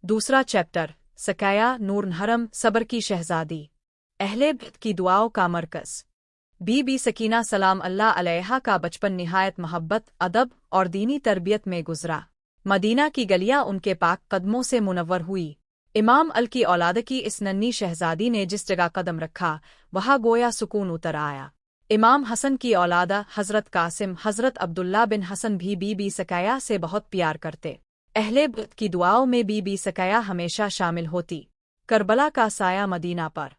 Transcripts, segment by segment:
दूसरा चैप्टर सकाया नूरनहरम सबर की शहजादी। अहले बैत की दुआओं का मरकज़। बीबी सकीना सलाम अल्लाह अलैहा का बचपन निहायत मोहब्बत, अदब और दीनी तरबियत में गुजरा। मदीना की गलियां उनके पाक कदमों से मुनव्वर हुई। इमाम अल की औलाद की इस नन्ही शहजादी ने जिस जगह कदम रखा वहाँ गोया सुकून उतर आया। इमाम हसन की औलादा हज़रत कासिम, हज़रत अब्दुल्ला बिन हसन भी बीबी सकाया से बहुत प्यार करते। अहले बैत की दुआओं में बीबी सकाया हमेशा शामिल होती। करबला का साया मदीना पर।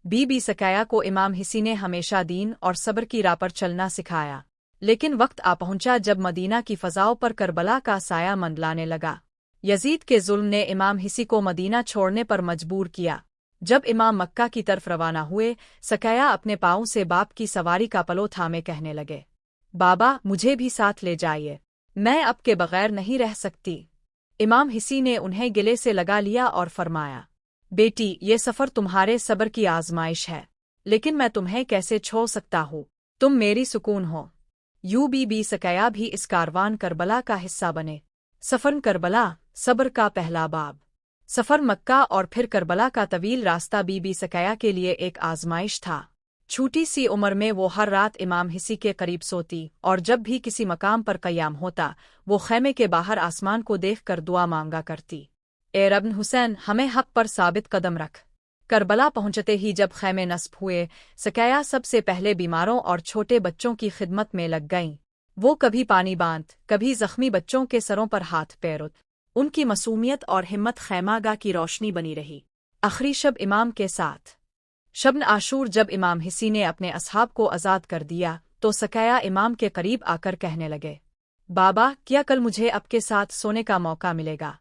बीबी सकाया को इमाम हिसी ने हमेशा दीन और सब्र की राह पर चलना सिखाया, लेकिन वक्त आ पहुंचा जब मदीना की फ़ज़ाओं पर करबला का साया मंडलाने लगा। यजीद के जुल्म ने इमाम हिसी को मदीना छोड़ने पर मजबूर किया। जब इमाम मक्का की तरफ रवाना हुए, सकाया अपने पाँव से बाप की सवारी का पलो थामे कहने लगे, बाबा मुझे भी साथ ले जाइए, मैं अब के बगैर नहीं रह सकती। इमाम हिसी ने उन्हें गिले से लगा लिया और फरमाया, बेटी ये सफ़र तुम्हारे सब्र की आजमाइश है, लेकिन मैं तुम्हें कैसे छोड़ सकता हूँ, तुम मेरी सुकून हो। यूं बीबी सकाया भी इस कारवान करबला का हिस्सा बने। सफ़र करबला, सब्र का पहला बाब। सफ़र मक्का और फिर करबला का तवील रास्ता बीबी सकाया के लिए एक आजमाइश था। छोटी सी उम्र में वो हर रात इमाम हिसी के करीब सोती और जब भी किसी मकाम पर क़याम होता वो ख़ैमे के बाहर आसमान को देखकर दुआ मांगा करती, ए रब्न हुसैन हमें हक़ पर साबित कदम रख। करबला पहुंचते ही जब ख़ैमे नस्ब हुए, सकाया सबसे पहले बीमारों और छोटे बच्चों की खिदमत में लग गईं। वो कभी पानी बांध, कभी ज़ख्मी बच्चों के सरों पर हाथ पैर। उनकी मासूमियत और हिम्मत खैमागाह की रोशनी बनी रही। आखिरी शब इमाम के साथ। शब्न आशूर जब इमाम हिसी ने अपने असहाब को आज़ाद कर दिया तो सकाया इमाम के करीब आकर कहने लगे, बाबा क्या कल मुझे आपके साथ सोने का मौका मिलेगा।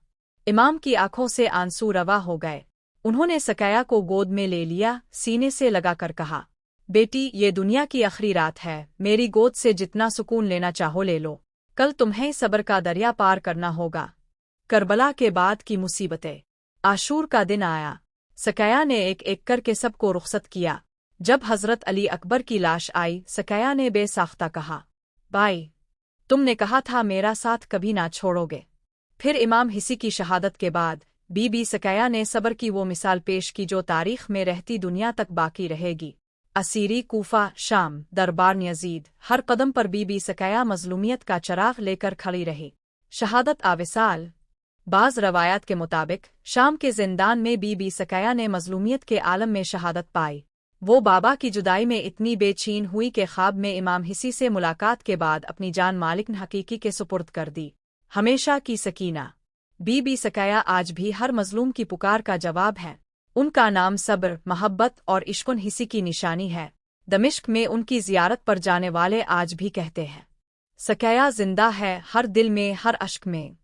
इमाम की आंखों से आंसू रवा हो गए। उन्होंने सकाया को गोद में ले लिया, सीने से लगाकर कहा, बेटी ये दुनिया की आखिरी रात है, मेरी गोद से जितना सुकून लेना चाहो ले लो, कल तुम्हें सब्र का दरिया पार करना होगा। करबला के बाद की मुसीबतें। आशूर का दिन आया। सकाया ने एक एक करके सबको रुखसत किया। जब हज़रत अली अकबर की लाश आई, सकाया ने बेसाख्ता कहा, भाई तुमने कहा था मेरा साथ कभी ना छोड़ोगे। फिर इमाम हिसी की शहादत के बाद बीबी सकाया ने सब्र की वो मिसाल पेश की जो तारीख में रहती दुनिया तक बाकी रहेगी। असीरी, कूफा, शाम, दरबार यजीद, हर कदम पर बीबी सकाया मजलूमियत का चराग लेकर खड़ी रही। शहादत आविसाल। बाज़ रवायात के मुताबिक शाम के जिंदान में बीबी सकाया ने मजलूमियत के आलम में शहादत पाई। वो बाबा की जुदाई में इतनी बेचैन हुई कि ख्वाब में इमाम हिसी से मुलाकात के बाद अपनी जान मालिक हकीकी के सुपुर्द कर दी। हमेशा की सकीना। बीबी सकाया आज भी हर मजलूम की पुकार का जवाब है। उनका नाम सब्र, मोहब्बत और इश्क़ुन हिसी की निशानी है। दमिश्क में उनकी ज़ियारत पर जाने वाले आज भी कहते हैं, सकाया जिंदा है हर दिल में, हर अश्क में।